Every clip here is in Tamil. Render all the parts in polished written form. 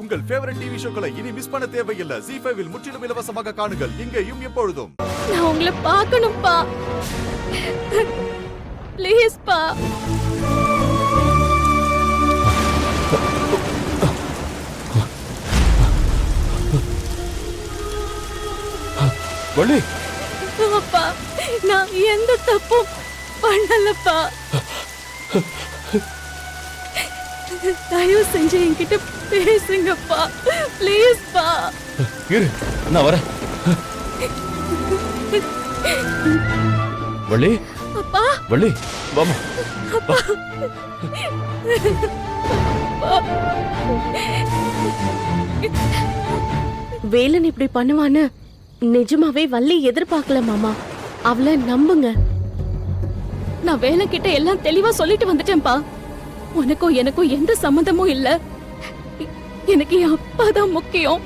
உங்கள் ஃபேவரட் டிவி ஷோக்களை இனி மிஸ் பண்ண தேவையில்லை. ZEE5 இல் முற்றிலும் இலவசமாக காணுங்கள். இங்கேயும் எப்பொழுதும். நான் உங்களை பார்க்கணும்பா. ப்ளீஸ் பா. வள்ளி, அப்பா, நான் எந்த தப்பும் பண்ணலப்பா. தயவு செஞ்சு என்கிட்ட பேசுங்கப்பா. ப்ளீஸ் பா. இரு, நான் வரேன். வள்ளி, அப்பா, வள்ளி, வாமா. அப்பா. வேலன் இப்படி பண்ணுவான்னு நிஜமாவே வள்ளி எதிர்பார்க்கல மாமா. அவளை நம்புங்க. நான் வேலை கிட்ட எல்லாம் தெளிவா சொல்லிட்டு வந்துட்டேன்பா. உனக்கும் எனக்கும் எந்த சம்மந்தமும் இல்ல. எனக்கு என் அப்பா தான் முக்கியம்.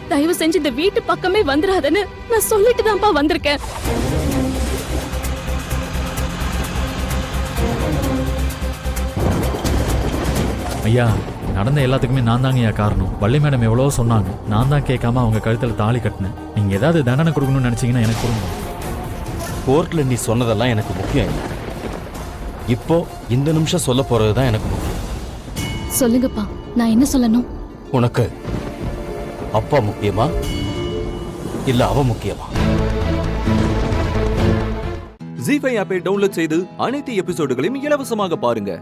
தயவு செஞ்சு இந்த வீட்டு பக்கமே வந்துடாதன்னு நான் சொல்லிட்டு தான்ப்பா வந்திருக்கேன். ஐயா, நடந்த எல்லாத்துக்குமே நான் தாங்க ஐயா காரணம். வள்ளி மேடம் எவ்வளவோ சொன்னாங்க, நான் தான் கேட்காம அவங்க கழுத்துல தாலி கட்டினேன். நீங்க ஏதாவது தண்டனை கொடுக்கணும்னு நினைச்சீங்கன்னா எனக்கு கொடுங்க. கோர்ட்ல நீ சொன்னதெல்லாம் எனக்கு முக்கியம் இல்லை. இப்போ இந்த நிமிஷம் சொல்ல போறதுதான் எனக்கு முக்கியம். சொல்லுங்கப்பா, நான் என்ன சொல்லணும்? உனக்கு அப்பா முக்கியமா இல்ல அவ முக்கியமா? ZEE5 ஆப்பை டவுன்லோட் செய்து அனைத்து எபிசோடுகளையும் இலவசமாக பாருங்க.